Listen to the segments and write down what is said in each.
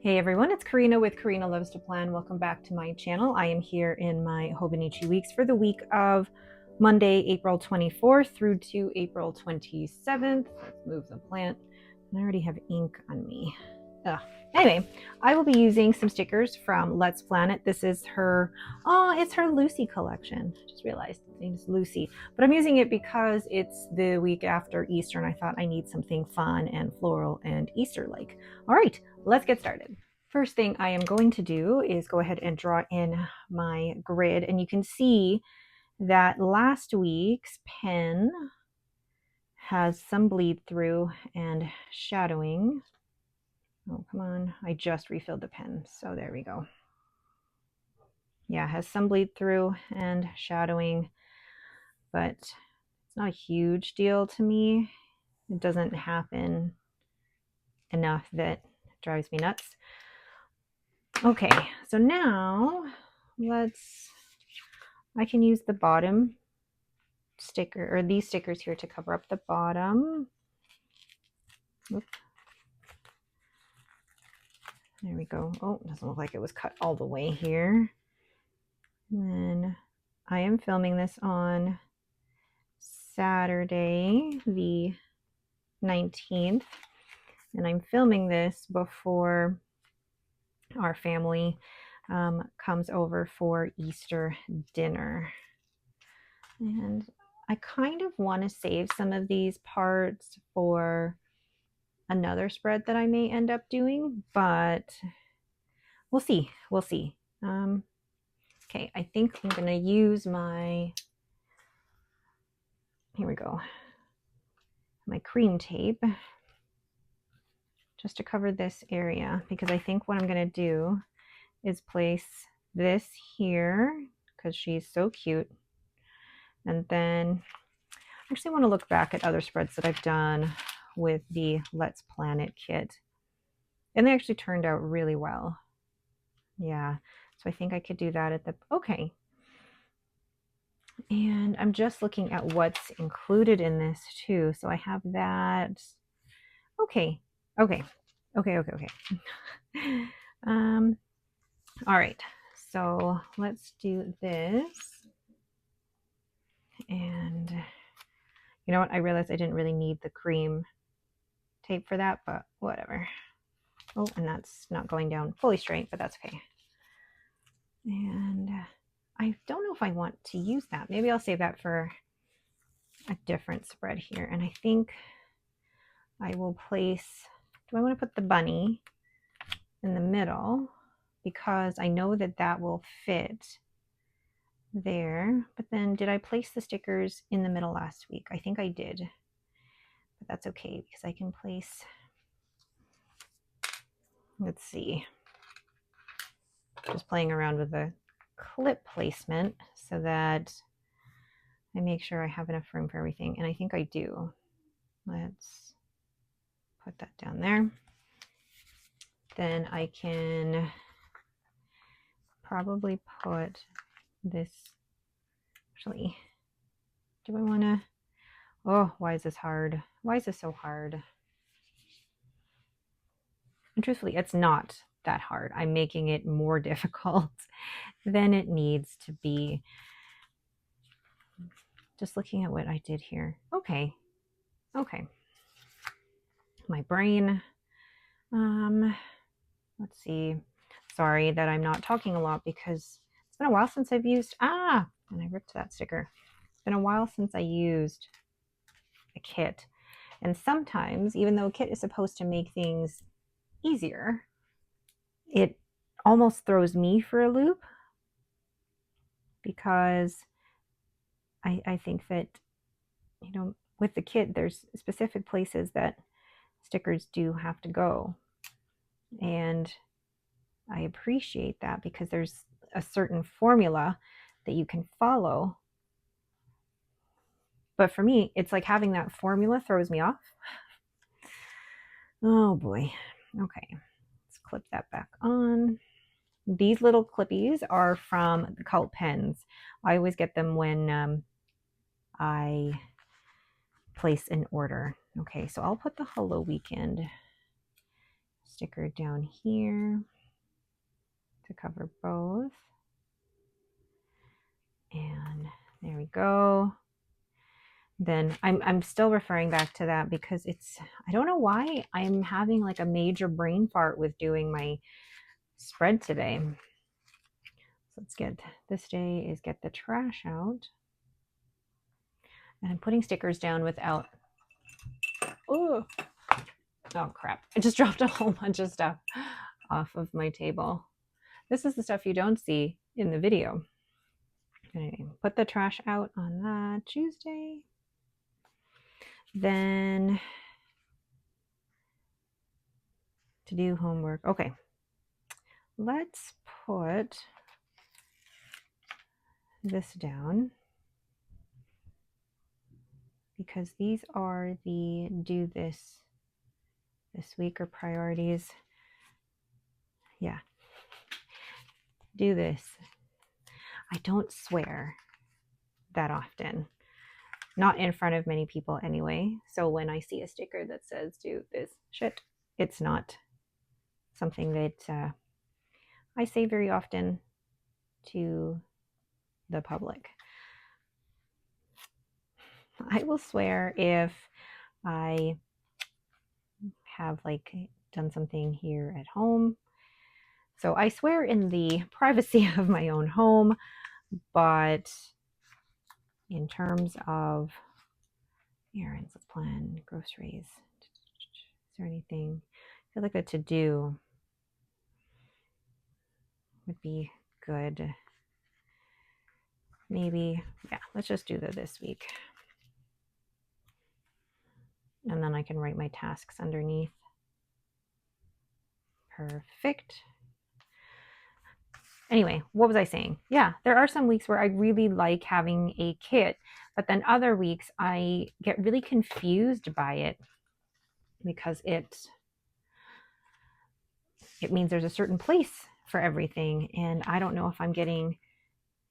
Hey everyone, it's Karina with Karina Loves to Plan. Welcome back to my channel. I am here in my HOBONICHI weeks for the week of Monday, April 24th through to April 27th. Let's move the plant. I already have ink on me. Ugh. Anyway, I will be using some stickers from Let's Planet. This is her, it's her Lucy collection. I just realized its name is Lucy. But I'm using it because it's the week after Easter and I thought I need something fun and floral and Easter-like. All right, let's get started. First thing I am going to do is go ahead and draw in my grid. And you can see that last week's pen has some bleed through and shadowing. Oh, come on. I just refilled the pen. So there we go. Yeah, it has some bleed through and shadowing, but it's not a huge deal to me. It doesn't happen enough that it drives me nuts. Okay, so now I can use the bottom sticker, or these stickers here, to cover up the bottom. Oop. There we go. Oh, doesn't look like it was cut all the way here. And then I am filming this on Saturday, the 19th, and I'm filming this before our family comes over for Easter dinner. And I kind of want to save some of these parts for another spread that I may end up doing, but we'll see. We'll see. Okay, I think I'm going to use my, here we go, my cream tape just to cover this area, because I think what I'm going to do is place this here because she's so cute. And then I actually want to look back at other spreads that I've done with the Let's Planet kit. And they actually turned out really well. Yeah, so I think I could do that at the, okay. And I'm just looking at what's included in this too. So I have that. Okay, okay, okay, okay, okay. All right, so let's do this. And you know what? I realized I didn't really need the cream tape for that, but whatever. Oh, and that's not going down fully straight, but that's okay. And I don't know if I want to use that. Maybe I'll save that for a different spread here. And I think I will place, do I want to put the bunny in the middle? Because I know that that will fit there. But then did I place the stickers in the middle last week? I think I did. But that's okay because I can place, let's see, just playing around with the clip placement so that I make sure I have enough room for everything. And I think I do. Let's put that down there. Then I can probably put this, actually, do I want to, oh, why is this hard? Why is this so hard? And truthfully, it's not that hard. I'm making it more difficult than it needs to be. Just looking at what I did here. Okay. Okay. My brain. Let's see. Sorry that I'm not talking a lot because it's been a while since I've used, and I ripped that sticker. It's been a while since I used a kit. And sometimes, even though a kit is supposed to make things easier, it almost throws me for a loop because I think that, you know, with the kit, there's specific places that stickers do have to go. And I appreciate that because there's a certain formula that you can follow. But for me, it's like having that formula throws me off. Oh boy. Okay, let's clip that back on. These little clippies are from the Cult Pens. I always get them when I place an order. Okay, so I'll put the Hello Weekend sticker down here to cover both. And there we go. Then I'm still referring back to that because I don't know why I'm having like a major brain fart with doing my spread today. So let's get, this day is get the trash out. And I'm putting stickers down without, oh crap. I just dropped a whole bunch of stuff off of my table. This is the stuff you don't see in the video. Anyway, put the trash out on that Tuesday. Then to do homework. Okay, let's put this down because these are the do this week or priorities. Yeah, do this. I don't swear that often, not in front of many people anyway. So when I see a sticker that says do this shit, it's not something that I say very often to the public. I will swear if I have like done something here at home. So I swear in the privacy of my own home, but in terms of errands, let's plan groceries. Is there anything I feel like the to do would be good? Maybe, yeah, let's just do the this week. And then I can write my tasks underneath. Perfect. Anyway, what was I saying? Yeah, there are some weeks where I really like having a kit, but then other weeks I get really confused by it because it means there's a certain place for everything, and I don't know if I'm getting,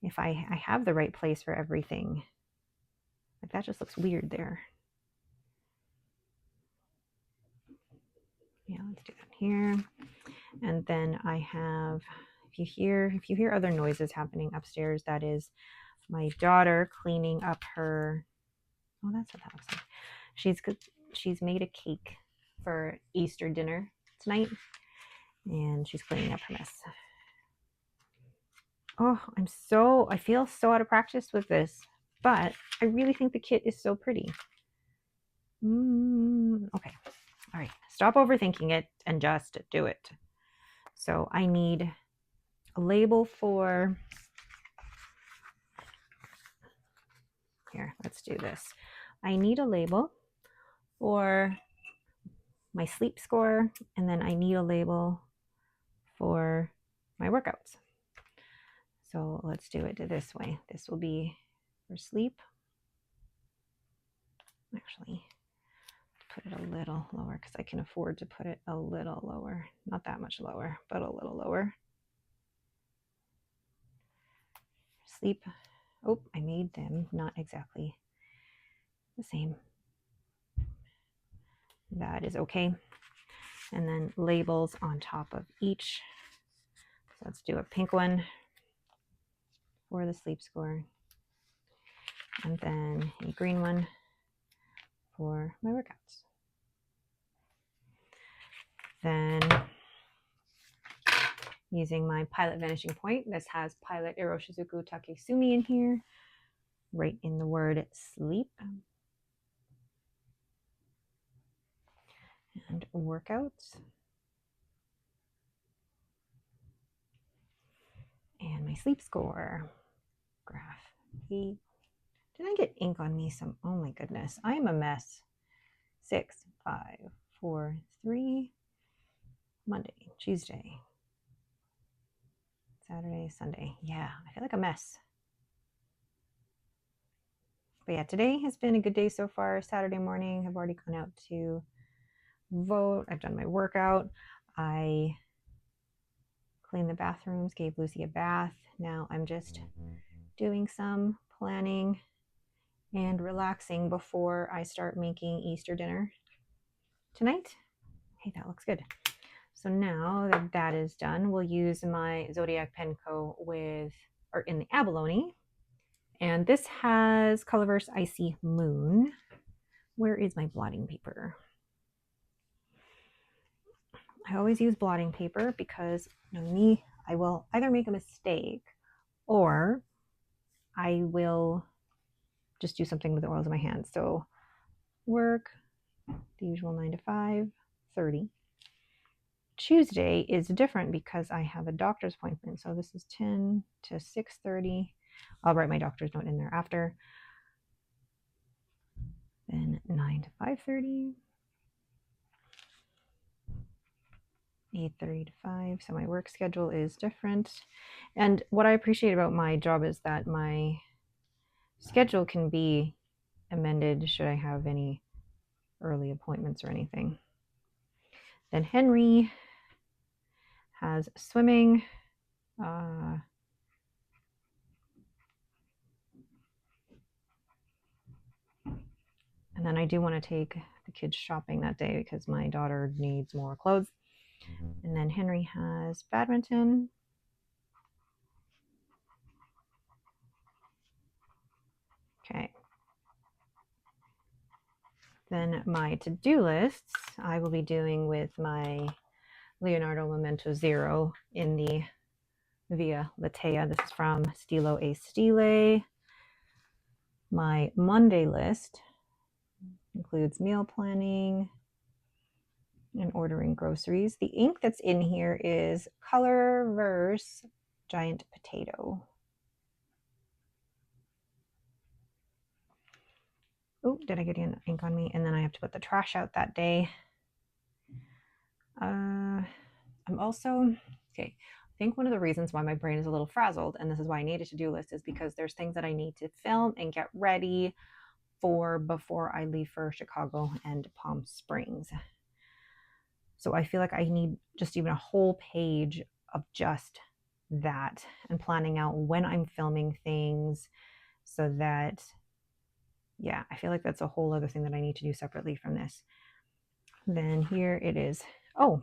if I have the right place for everything. Like that just looks weird there. Yeah, let's do that here. And then I have, if you hear other noises happening upstairs, that is my daughter cleaning up her, oh, that's what that looks like. She's made a cake for Easter dinner tonight, and she's cleaning up her mess. Oh, I feel so out of practice with this, but I really think the kit is so pretty. Okay, all right, stop overthinking it and just do it. So I need a label for, here, let's do this. I need a label for my sleep score, and then I need a label for my workouts. So let's do it this way. This will be for sleep. Actually, put it a little lower because I can afford to put it a little lower. Not that much lower, but a little lower. Sleep. Oh, I made them not exactly the same. That is okay. And then labels on top of each. So let's do a pink one for the sleep score, and then a green one for my workouts. Then using my Pilot Vanishing Point, this has Pilot Iroshizuku Takesumi in here, right in the word sleep. And workouts. And my sleep score graph. Did I get ink on me some? Oh my goodness, I am a mess. 6, 5, 4, 3, Monday, Tuesday, Saturday, Sunday. Yeah, I feel like a mess. But yeah, today has been a good day so far. Saturday morning, I've already gone out to vote. I've done my workout. I cleaned the bathrooms, gave Lucy a bath. Now I'm just doing some planning and relaxing before I start making Easter dinner tonight. Hey, that looks good. So now that that is done, we'll use my Zodiac Penco in the abalone. And this has Colorverse Icy Moon. Where is my blotting paper? I always use blotting paper because I will either make a mistake or I will just do something with the oils in my hands. So work, the usual 9 to 5, 30. Tuesday is different because I have a doctor's appointment. So this is 10 to 6:30. I'll write my doctor's note in there after. Then 9 to 5:30. 8:30 to 5. So my work schedule is different. And what I appreciate about my job is that my schedule can be amended should I have any early appointments or anything. Then Henry has swimming. And then I do want to take the kids shopping that day because my daughter needs more clothes. And then Henry has badminton. Okay. Then my to-do lists I will be doing with my Leonardo Memento Zero in the Via Latea. This is from Stilo a Stile. My Monday list includes meal planning and ordering groceries. The ink that's in here is Colorverse Giant Potato. Oh, did I get ink on me? And then I have to put the trash out that day. I'm also, okay, I think one of the reasons why my brain is a little frazzled, and this is why I need a to-do list, is because there's things that I need to film and get ready for before I leave for Chicago and Palm Springs. So I feel like I need just even a whole page of just that and planning out when I'm filming things so that, yeah, I feel like that's a whole other thing that I need to do separately from this. Then here it is. Oh,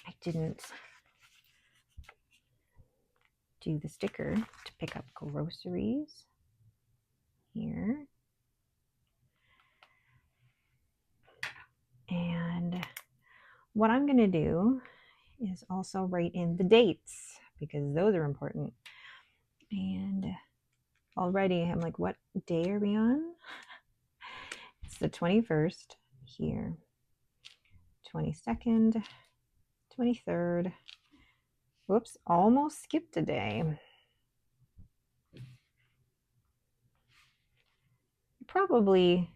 I didn't do the sticker to pick up groceries here. And what I'm going to do is also write in the dates because those are important. And already I'm like, what day are we on? It's the 21st here, 22nd, 23rd. Whoops, almost skipped a day. Probably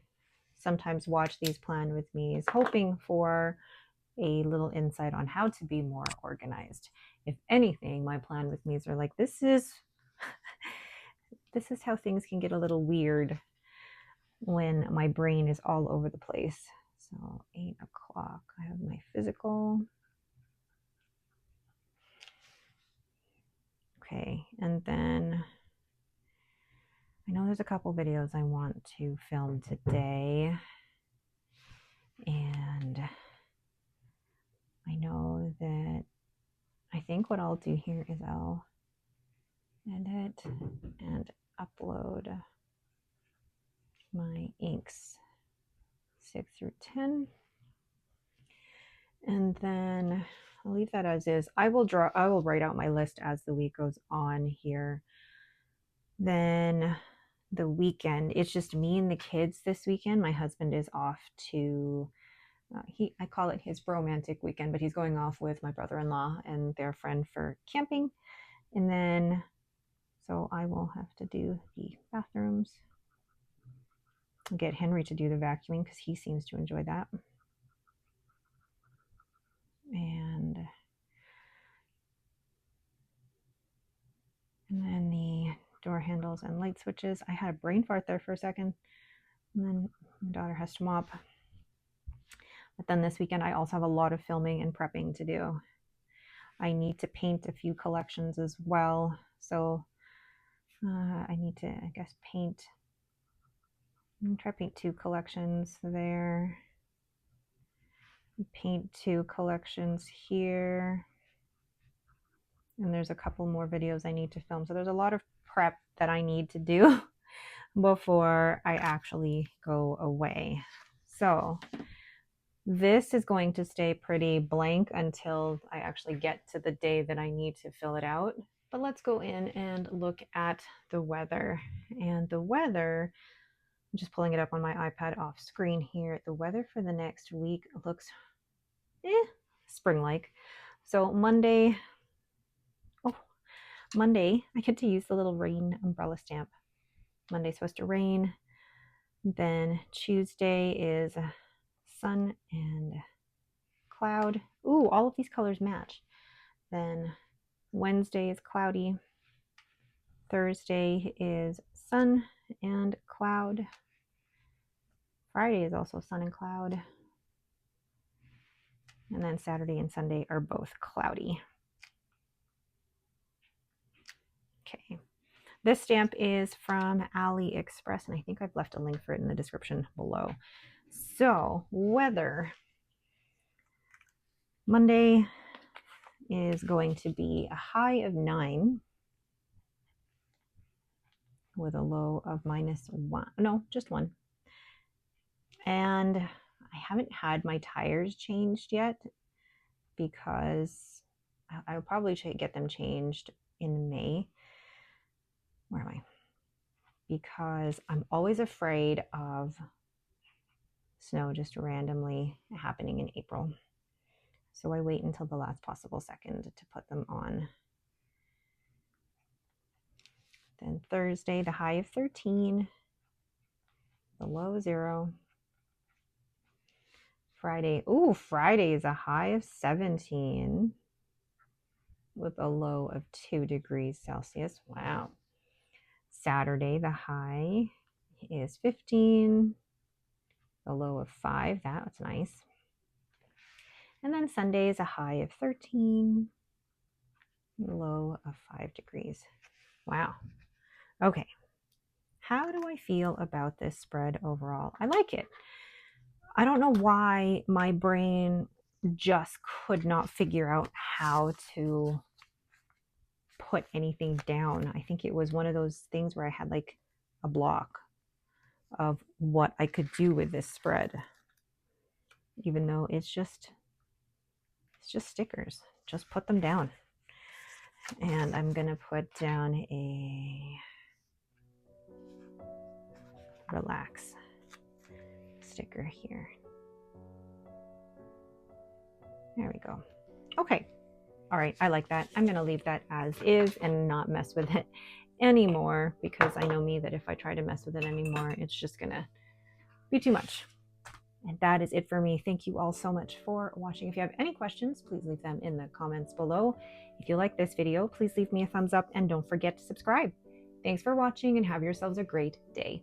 sometimes watch these plan with me, hoping for a little insight on how to be more organized. If anything, my plan with me's are like, this is how things can get a little weird when my brain is all over the place. So 8 o'clock, I have my physical. Okay, and then I know there's a couple videos I want to film today. And I know that I think what I'll do here is I'll edit and upload my inks 6 through 10. And then I'll leave that as is. I will write out my list as the week goes on here. Then the weekend, it's just me and the kids this weekend. My husband is off to I call it his romantic weekend, but he's going off with my brother-in-law and their friend for camping. And then so I will have to do the bathrooms. Get Henry to do the vacuuming because he seems to enjoy that. And then the door handles and light switches. I had a brain fart there for a second. And then my daughter has to mop. But then this weekend, I also have a lot of filming and prepping to do. I need to paint a few collections as well. So I need to, I guess, paint. I'm going to try to paint 2 collections there. Paint 2 collections here. And there's a couple more videos I need to film. So there's a lot of prep that I need to do before I actually go away. So this is going to stay pretty blank until I actually get to the day that I need to fill it out. But let's go in and look at the weather. And the weather, I'm just pulling it up on my iPad off screen here. The weather for the next week looks spring-like. So Monday, I get to use the little rain umbrella stamp. Monday's supposed to rain. Then Tuesday is sun and cloud. Ooh, all of these colors match. Then Wednesday is cloudy. Thursday is sun and cloud. Friday is also sun and cloud. And then Saturday and Sunday are both cloudy. Okay. This stamp is from AliExpress, and I think I've left a link for it in the description below. So, weather. Monday is going to be a high of 9 with a low of -1. No, just 1. And I haven't had my tires changed yet because I'll probably get them changed in May. Where am I? Because I'm always afraid of snow just randomly happening in April. So I wait until the last possible second to put them on. Then Thursday, the high of 13, the low 0. Friday, Friday is a high of 17 with a low of 2 degrees Celsius. Wow. Saturday, the high is 15, the low of 5. That's nice. And then Sunday is a high of 13, low of 5 degrees. Wow. Okay. How do I feel about this spread overall? I like it. I don't know why my brain just could not figure out how to put anything down. I think it was one of those things where I had like a block of what I could do with this spread, even though it's just stickers. Just put them down. And I'm gonna put down a relax sticker here. There we go. Okay. All right, I like that. I'm gonna leave that as is and not mess with it anymore, because I know me that if I try to mess with it anymore, it's just gonna be too much. And that is it for me. Thank you all so much for watching. If you have any questions, please leave them in the comments below. If you like this video, please leave me a thumbs up and don't forget to subscribe. Thanks for watching and have yourselves a great day.